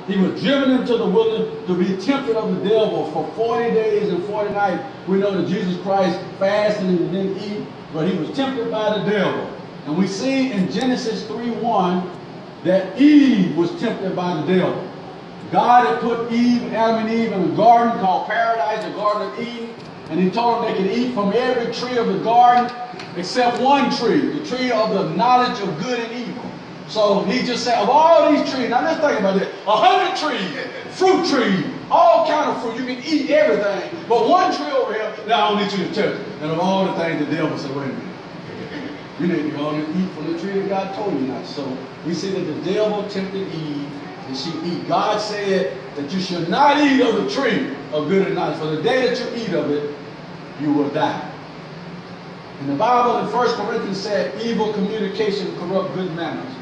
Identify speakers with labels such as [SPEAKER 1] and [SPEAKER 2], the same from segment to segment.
[SPEAKER 1] He was driven into the wilderness to be tempted of the devil for 40 days and 40 nights. We know that Jesus Christ fasted and didn't eat, but he was tempted by the devil. And we see in Genesis 3:1 that Eve was tempted by the devil. God had put Adam and Eve in a garden called Paradise, the Garden of Eden, and he told them they could eat from every tree of the garden except one tree, the tree of the knowledge of good and evil. So he just said, of all these trees, now let's think about this, 100 trees, fruit trees, all kind of fruit, you can eat everything, but one tree over here, now I don't need you to touch it. And of all the things, the devil said, wait a minute. You need to go and eat from the tree that God told you not. So we see that the devil tempted Eve, and she eat. God said that you should not eat of the tree of good and knowledge. For the day that you eat of it, you will die. And the Bible in 1 Corinthians said, evil communication corrupt good manners.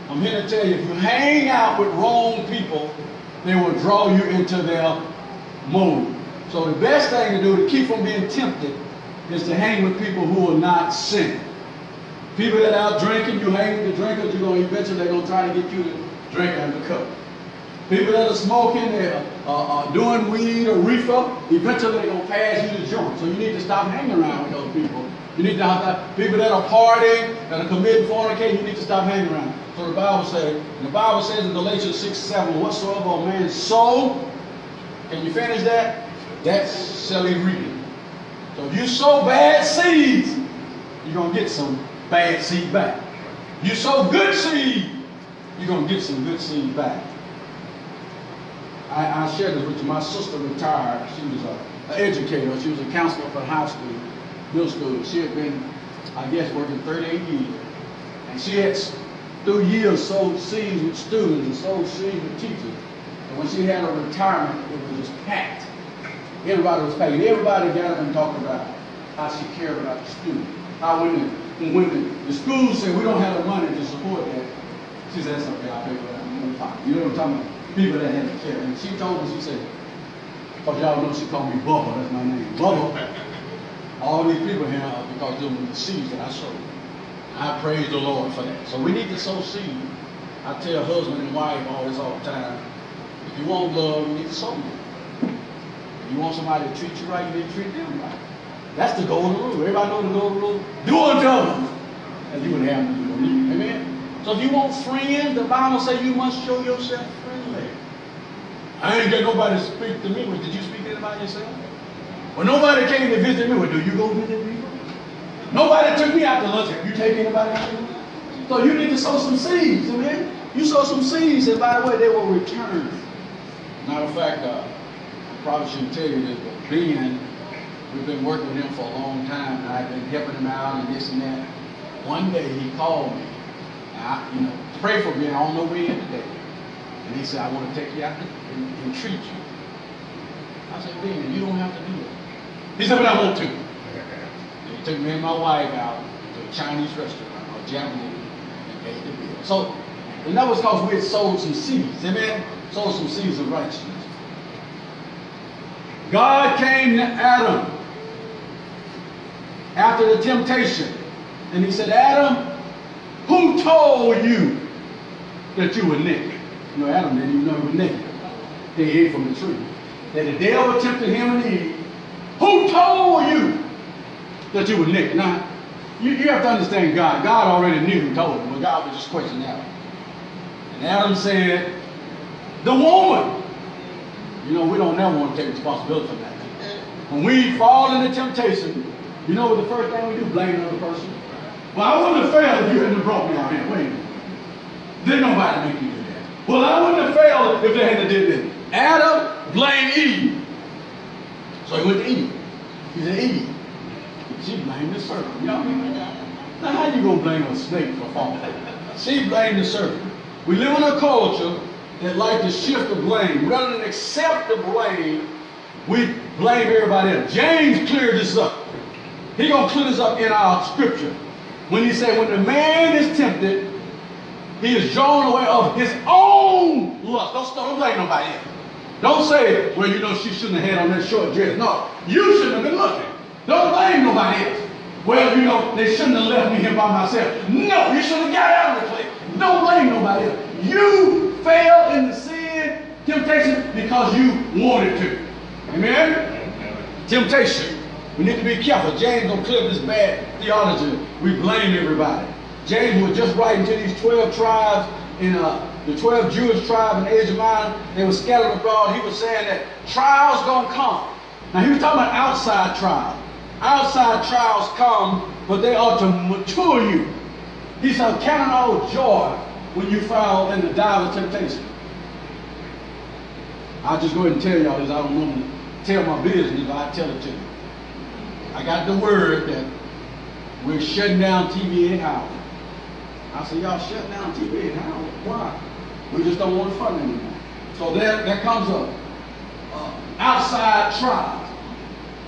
[SPEAKER 1] I'm here to tell you, if you hang out with wrong people, they will draw you into their mold. So the best thing to do to keep from being tempted is to hang with people who will not sin. People that are out drinking, you hang with the drinkers, eventually they're going to try to get you to drink out of the cup. People that are smoking, they're doing weed or reefer, eventually they're going to pass you the joint. So you need to stop hanging around with those people. You need to have people that are partying, that are committing fornication, you need to stop hanging around. So the Bible says in Galatians 6:7, whatsoever a man sow, can you finish that? That shall he reap. So if you sow bad seeds, you're going to get some bad seed back. You sow good seed, you're going to get some good seed back. I shared this with you. My sister retired. She was an educator. She was a counselor for high school, middle school. She had been, I guess, working 38 years. And she had, through years, sowed seeds with students and sowed seeds with teachers. And when she had her retirement, it was just packed. Everybody was packed. Everybody got up and talked about how she cared about the students. How when the school said, we don't have the money to support that, she said, that's okay, I'll pay for that. You know what I'm talking about? People that had to care. And she told me, she said, because y'all know she called me Bubba, that's my name. Bubba. All these people here are because of the seeds that I sowed. I praise the Lord for that. So we need to sow seed. I tell husband and wife all the time, if you want love, you need to sow love. If you want somebody to treat you right, you need to treat them right. That's the golden rule. Everybody know the golden rule? Do unto others as you would have them do. Amen? So if you want friends, the Bible says you must show yourself friendly. I ain't got nobody to speak to me. Well, did you speak to anybody yourself? Well, nobody came to visit me. Well, do you go visit people? Nobody took me out to lunch. Have you taken anybody out to lunch? So you need to sow some seeds, amen? You sow some seeds, and by the way, they will return. Matter of fact, I probably shouldn't tell you this, but Ben, we've been working with him for a long time, and I've been helping him out and this and that. One day he called me. Pray for me. I don't know where he is today. And he said, I want to take you out and treat you. I said, Ben, you don't have to do that. He said, but I want to. And he took me and my wife out to a Chinese restaurant or Japanese and paid the bill. So, and that was because we had sowed some seeds. Amen? Sowed some seeds of righteousness. God came to Adam after the temptation. And he said, Adam, who told you that you were naked? You know, Adam didn't even know he was naked. They ate from the tree. That the devil tempted him and Eve. Who told you that you were naked? Now, you have to understand God. God already knew who told him, but God was just questioning Adam. And Adam said, the woman. You know, we don't never want to take responsibility for that. When we fall into temptation, you know what the first thing we do? Blame another person. Well, I wouldn't have failed if you hadn't brought me out here. Wait a minute. Didn't nobody make you do that. Well, I wouldn't have failed if they hadn't did this. Adam blamed Eve. So he went to Eve. He said, Eve. She blamed the serpent. You know what I mean? Now, how you going to blame a snake for falling? She blamed the serpent. We live in a culture that like to shift the blame. Rather than accept the blame, we blame everybody else. James cleared this up. He's going to clear this up in our scripture. When he said, when the man is tempted, he is drawn away of his own lust. Don't blame nobody else. Don't say, well, you know, she shouldn't have had on that short dress. No, you shouldn't have been looking. Don't blame nobody else. Well, you know, they shouldn't have left me here by myself. No, you should have got out of the place. Don't blame nobody else. You fell into sin. Temptation because you wanted to. Amen? Temptation. We need to be careful. James don't clear this bad theology. We blame everybody. James was just writing to these 12 tribes in the 12 Jewish tribes in Asia Minor. They were scattered abroad. He was saying that trials gonna come. Now he was talking about outside trials. Outside trials come, but they are to mature you. He said, count it all joy when you fall in the dire of temptation. I'll just go ahead and tell y'all this. I don't want to tell my business, but I tell it to you. I got the word that we're shutting down TV at Howard. I said, y'all shut down TV at Howard? Why? We just don't want to fund anymore. So there comes a outside trial.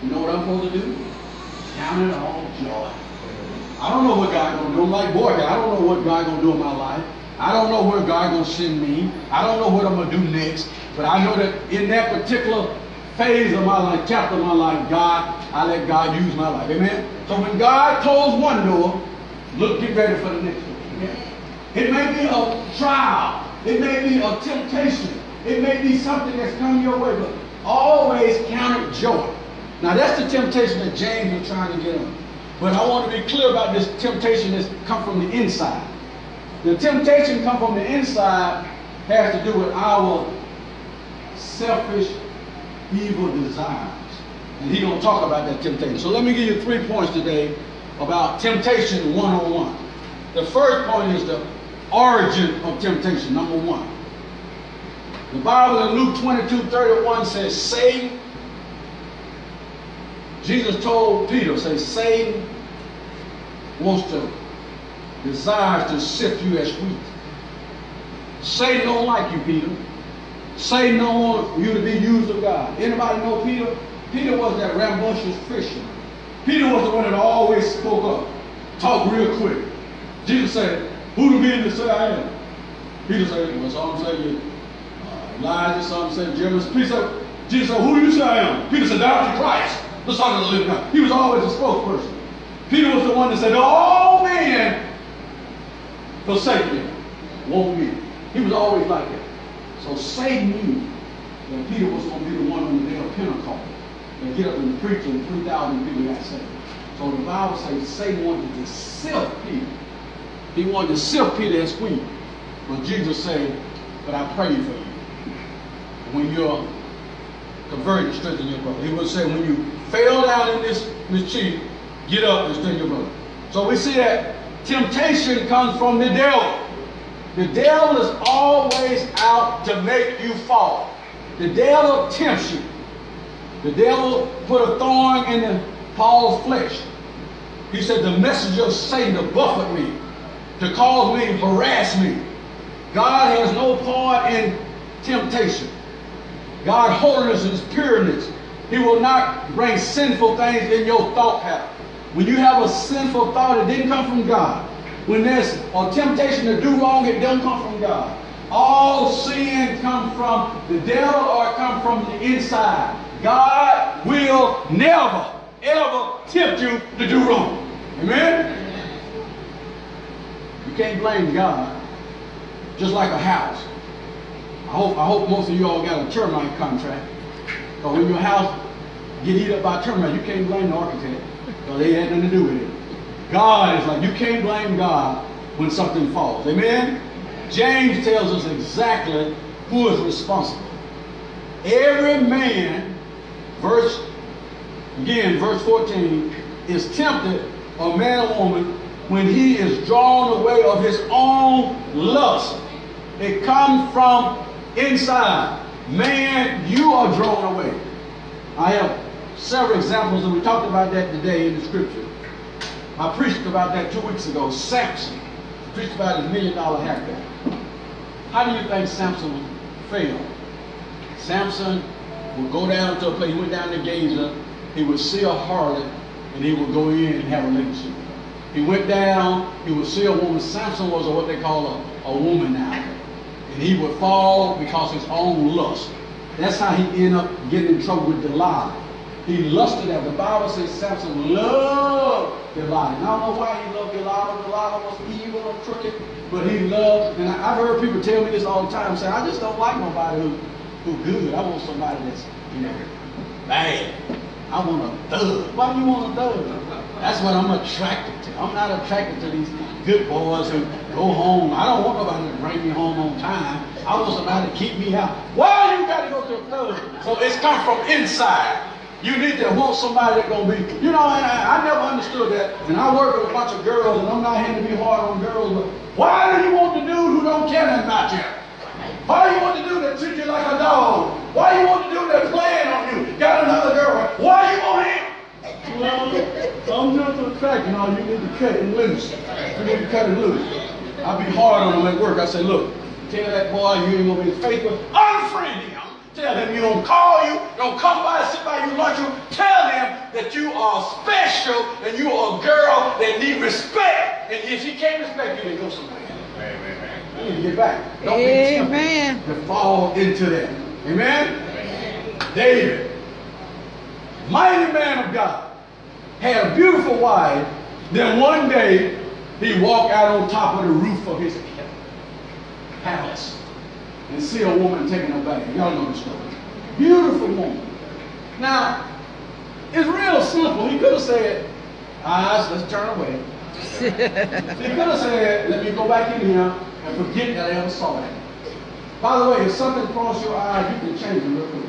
[SPEAKER 1] You know what I'm supposed to do? Count it all joy. I don't know what God gonna do. I'm like, boy, I don't know what God gonna do in my life. I don't know where God gonna send me. I don't know what I'm gonna do next. But I know that in that particular phase of my life, chapter of my life, I let God use my life. Amen? So when God closed one door, get ready for the next door. Amen? It may be a trial. It may be a temptation. It may be something that's coming your way, but always count it joy. Now that's the temptation that James was trying to get on. But I want to be clear about this temptation that's come from the inside. The temptation come from the inside has to do with our selfish, evil desires. And he's going to talk about that temptation. So let me give you 3 points today about temptation 101. The first point is the origin of temptation, number 1. The Bible in Luke 22:31 says, Satan, Jesus told Peter, Satan desires to sift you as wheat. Satan don't like you, Peter. Satan don't want you to be used of God. Anybody know Peter? Peter was that rambunctious Christian. Peter was the one that always spoke up, talked real quick. Jesus said, who do men say I am? Peter said, well, some say Elijah, some say Jeremiah. Jesus said, who do you say I am? Peter said, thou art the Christ, the Son of the living God. He was always a spokesperson. Peter was the one that said, all men forsake me, won't me. He was always like that. So Satan knew that Peter was going to be the one on the day of Pentecost that get up and preach and 3,000 people got saved. So the Bible says Satan wanted to sift Peter. He wanted to sift Peter as wheat. But Jesus said, but I pray for you. When you're converted, strengthen your brother. He would say, when you fail down in this mischief, get up and strengthen your brother. So we see that temptation comes from the devil. The devil is always out to make you fall. The devil tempts you. The devil put a thorn in Paul's flesh. He said, the messenger of Satan to buffet me, to cause me, harass me. God has no part in temptation. God's holiness is pureness. He will not bring sinful things in your thought pattern. When you have a sinful thought, it didn't come from God. When there's a temptation to do wrong, it doesn't come from God. All sin comes from the devil or it comes from the inside. God will never, ever tempt you to do wrong. Amen? You can't blame God. Just like a house. I hope most of you all got a termite contract. But when your house get eaten up by termites, you can't blame the architect. Because they had nothing to do with it. God is like, you can't blame God when something falls. Amen? James tells us exactly who is responsible. Every man, verse 14, is tempted, a man or woman, when he is drawn away of his own lust. It comes from inside. Man, you are drawn away. I have several examples, and we talked about that today in the scripture. I preached about that 2 weeks ago. Samson. I preached about his $1 million haircut. How do you think Samson failed? Samson would go down to a place. He went down to Gaza. He would see a harlot, and he would go in and have a relationship. He went down. He would see a woman. Samson was what they call a womanizer. And he would fall because of his own lust. That's how he ended up getting in trouble with Delilah. He lusted after. The Bible says Samson loved Delilah. And I don't know why he loved Delilah. Delilah was evil and crooked, but he loved. And I've heard people tell me this all the time. Say, I just don't like nobody who good. I want somebody that's, bad. I want a thug. Why do you want a thug? That's what I'm attracted to. I'm not attracted to these good boys who go home. I don't want nobody to bring me home on time. I want somebody to keep me out. Why you got to go to a thug? So it's come from inside. You need to want somebody that's going to be, and I never understood that. And I work with a bunch of girls, and I'm not here to be hard on girls, but why do you want the dude who don't care nothing about you? Why do you want the dude that treat you like a dog? Why do you want the dude that's playing on you? Got another girl. Why you want him? Well, I'm just attracted. You need to cut it loose. You need to cut it loose. I be hard on him at work. I say, look, tell that boy you ain't gonna be faithful. Unfriend him. Tell him you don't call you, don't come by, sit by you, lunch you. Tell him that you are special and you are a girl that need respect. And if he can't respect you, then go somewhere. You need to get back. Don't be tempted to fall into that. Amen? David, mighty man of God, had a beautiful wife. Then one day, he walked out on top of the roof of his palace and see a woman taking a bath. Y'all know the story. Beautiful woman. Now, it's real simple. He could have said, let's turn away. He could have said, let me go back in here and forget that I ever saw that. By the way, if something crosses your eyes, you can change it real quick.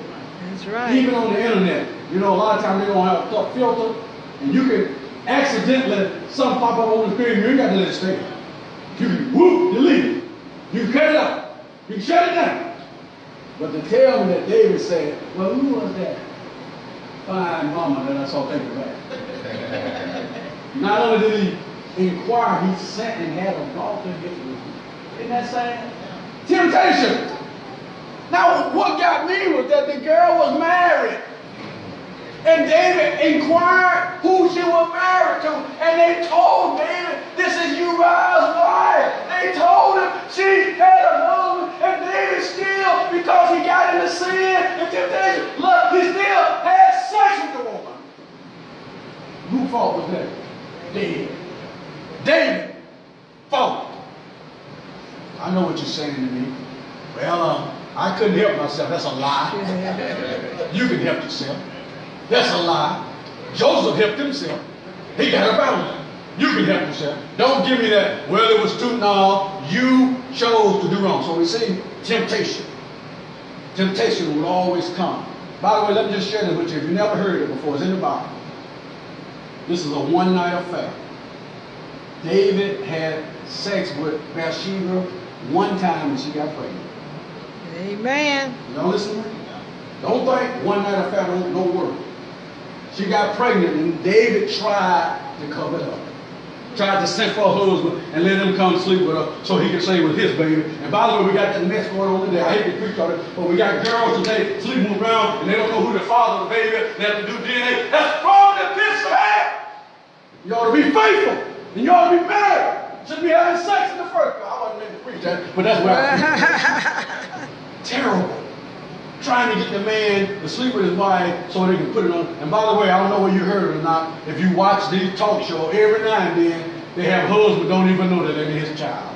[SPEAKER 2] That's right.
[SPEAKER 1] Even on the internet, a lot of times they don't have a filter, and you can accidentally, something pop up on the screen, you ain't got to let it stay. You can delete it. You can cut it out. You can shut it down. But to tell me that David said, well, who was that fine mama that I saw take a bath? Not only did he inquire, he sat and had a daughter in his room. Isn't that sad? Temptation. Now, what got me was that the girl was married. And David inquired who she was married to. And they told David, this is Uriah's wife. They told him she had a husband. And David still, because he got into sin and temptation, look, he still had sex with the woman. Whose fault was that? David fault. I know what you're saying to me. Well, I couldn't help myself. That's a lie. You can help yourself. That's a lie. Joseph helped himself. He got up out of it. You can help yourself. Don't give me that, well, it was too, no, you chose to do wrong. So we see temptation. Temptation will always come. By the way, let me just share this with you. If you never heard it before, it's in the Bible. This is a one-night affair. David had sex with Bathsheba one time and she got pregnant.
[SPEAKER 2] Amen.
[SPEAKER 1] Y'all listen to me? Don't think one-night affair don't work. She got pregnant and David tried to cover it up. Tried to send for a husband and let him come sleep with her so he could stay with his baby. And by the way, we got that mess going on today. I hate to preach on it, but we got girls today sleeping around and they don't know who the father of the baby is. They have to do DNA. That's from the pits of hell. You ought to be faithful and you ought to be married. Should be having sex in the first place. I wasn't meant to preach that, but that's what I Terrible. Trying to get the man to sleep with his wife so they can put it on. And by the way, I don't know whether you heard it or not. If you watch these talk shows, every now and then they have husbands don't even know that they're his child.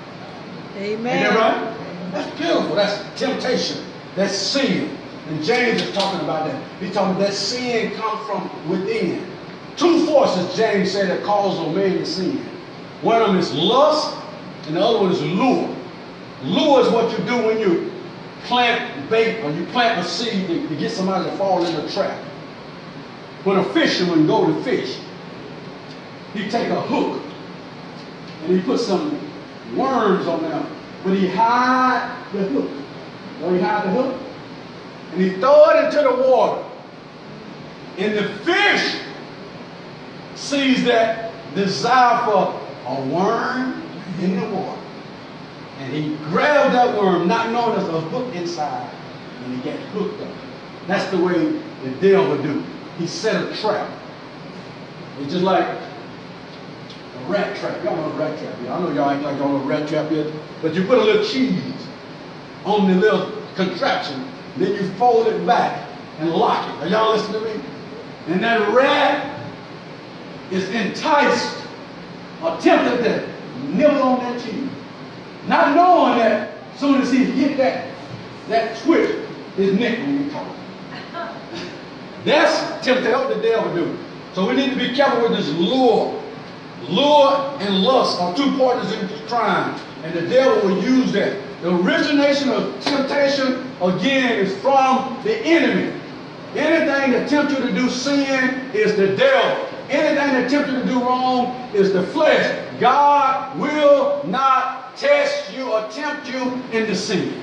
[SPEAKER 2] Amen.
[SPEAKER 1] Ain't that right? That's beautiful. That's temptation. That's sin. And James is talking about that. He's talking about that sin comes from within. Two forces, James said, that cause a man to sin. One of them is lust, and the other one is lure. Lure is what you do when you plant bait or you plant a seed to get somebody to fall in a trap. When a fisherman go to fish, he take a hook and he put some worms on there, but he hide the hook. Or he hide the hook and he throw it into the water. And the fish sees that desire for a worm in the water. And he grabbed that worm, not knowing there's a hook inside, and he got hooked up. That's the way the devil would do. He set a trap. It's just like a rat trap. Y'all know a rat trap yet. I know y'all ain't like y'all know a rat trap yet, but you put a little cheese on the little contraption, then you fold it back and lock it. Are y'all listening to me? And that rat is enticed or tempted to nibble on that cheese. Not knowing that as soon as he hit that twitch, his neck when we talk. That's temptation. That's what the devil do. So we need to be careful with this lure. Lure and lust are two partners in crime, and the devil will use that. The origination of temptation, again, is from the enemy. Anything that tempts you to do sin is the devil. Anything that tempts you to do wrong is the flesh. God will not test you or tempt you into sin.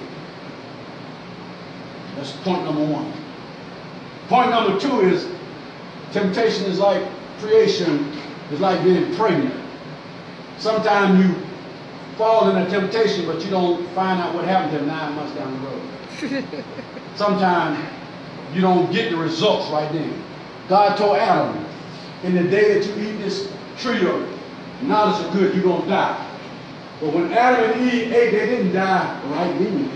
[SPEAKER 1] That's point number one. Point number two is temptation is like creation, is like being pregnant. Sometimes you fall in a temptation, but you don't find out what happened until 9 months down the road. Sometimes you don't get the results right then. God told Adam, in the day that you eat this tree of knowledge of good, you're going to die. But when Adam and Eve ate, they didn't die right then.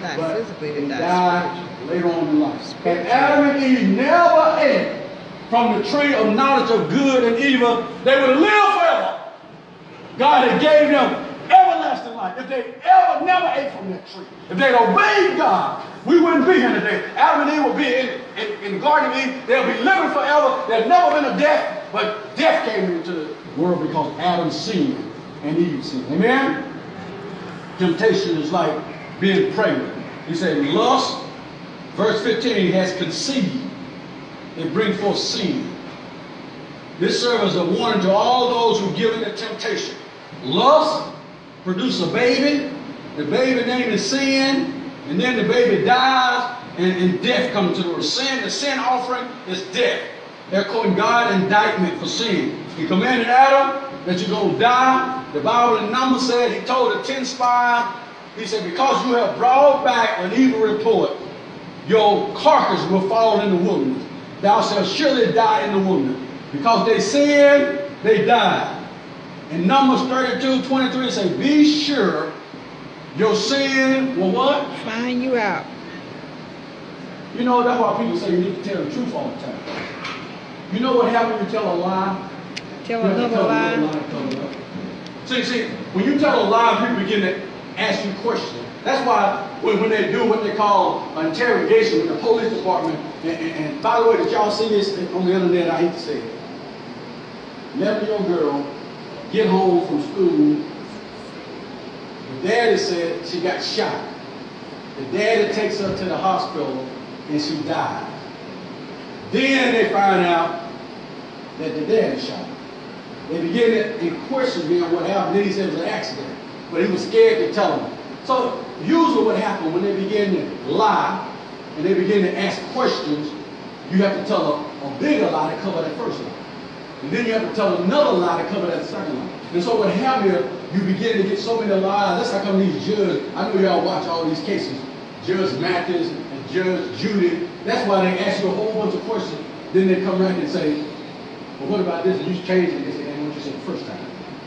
[SPEAKER 2] Not physically,
[SPEAKER 1] they
[SPEAKER 2] they
[SPEAKER 1] died later on in life. And Adam and Eve never ate from the tree of knowledge of good and evil. They would live forever. God had gave them everlasting life. If they ever never ate from that tree, if they'd obeyed God, we wouldn't be here today. Adam and Eve would be in the Garden of Eden. They'll be living forever. There's never been a death, but death came into the world because Adam sinned and Eve sinned. Amen? Temptation is like being pregnant. He said, lust, verse 15, has conceived. It brings forth sin. This serves as a warning to all those who give in to temptation. Lust produces a baby. The baby name is sin. And then the baby dies and death comes to the world. Sin, the sin offering is death. They're quoting God's indictment for sin. He commanded Adam that you're going to die. The Bible in Numbers said, he told the 10 spies, he said, because you have brought back an evil report, your carcass will fall in the wilderness. Thou shalt surely die in the wilderness. Because they sinned, they died. In Numbers 32:23, it says, be sure your sin will what?
[SPEAKER 2] Find you out.
[SPEAKER 1] You know, that's why people say you need to tell the truth all the time. You know what happens when you tell a lie?
[SPEAKER 2] Tell another lie.
[SPEAKER 1] See, when you tell a lie, people begin to ask you questions. That's why when they do what they call an interrogation with the police department, and by the way, did y'all see this on the internet? I hate to say it. 11-year-old girl get home from school. The daddy said she got shot. The daddy takes her to the hospital and she died. Then they find out that the daddy shot her. They begin to question him what happened. Then he said it was an accident, but he was scared to tell them. So usually what happens when they begin to lie and they begin to ask questions, you have to tell a bigger lie to cover that first lie. And then you have to tell another lie to cover that second lie. And so what happens here, you begin to get so many lies. That's how come these judges, I know y'all watch all these cases, Judge Mathis and Judge Judy, that's why they ask you a whole bunch of questions. Then they come back and say, well, what about this? And you change it and what you said the first time.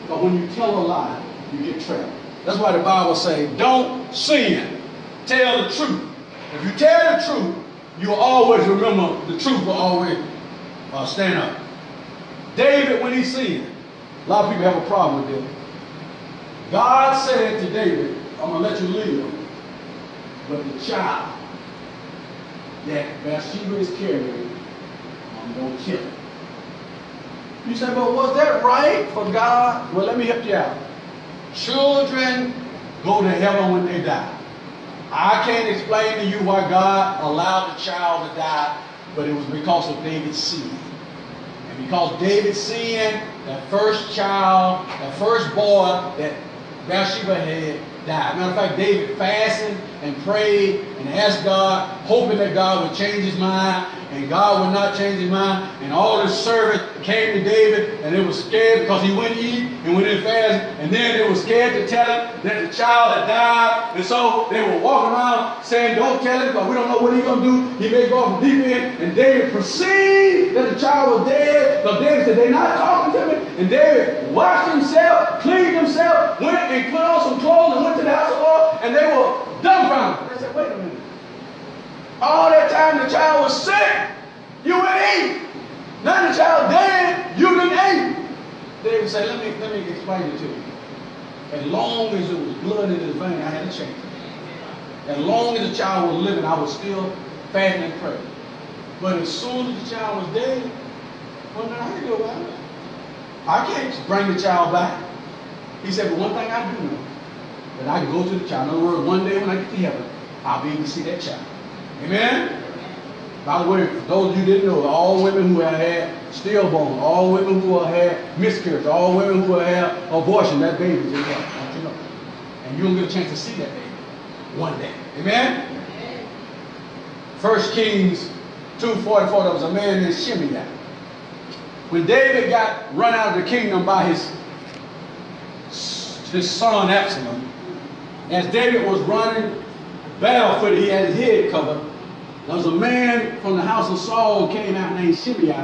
[SPEAKER 1] But when you tell a lie, you get trapped. That's why the Bible says, don't sin. Tell the truth. If you tell the truth, you'll always remember the truth will always stand up. David, when he sinned, a lot of people have a problem with this. God said to David, I'm going to let you live, but the child that Bathsheba is carrying, I'm going to kill it. You say, but was that right for God? Well, let me help you out. Children go to heaven when they die. I can't explain to you why God allowed the child to die, but it was because of David's sin. And because David sinned, that first child, that first boy that Bathsheba had died. Matter of fact, David fasted and prayed and asked God, hoping that God would change his mind. And God would not change his mind. And all his servants came to David, and they were scared because he wouldn't eat and went in fast. And then they were scared to tell him that the child had died. And so they were walking around saying, don't tell him because we don't know what he's going to do. He may go off deep end. And David perceived that the child was dead. So David said, they're not talking to me. And David washed himself, cleaned himself, went and put on some clothes and went to the house of the Lord. And they were dumbfounded. They said, wait a minute. All that time the child was sick, you went eat. Now the child dead, you didn't eat. David said, let me explain it to you. As long as it was blood in his vein, I had to change it. As long as the child was living, I was still fasting and praying. But as soon as the child was dead, well, now I go about it. I can't bring the child back. He said, but one thing I do know, that I can go to the child. In other words, one day when I get to heaven, I'll be able to see that child. Amen? By the way, for those of you who didn't know, all women who have had stillborn, all women who have had miscarriage, all women who have had abortion, that baby's in heaven. I want you to know. And you don't get a chance to see that baby one day. Amen? 1 Kings 2:44, there was a man named Shimei. When David got run out of the kingdom by his son Absalom, as David was running barefooted, he had his head covered. There was a man from the house of Saul who came out named Shimei.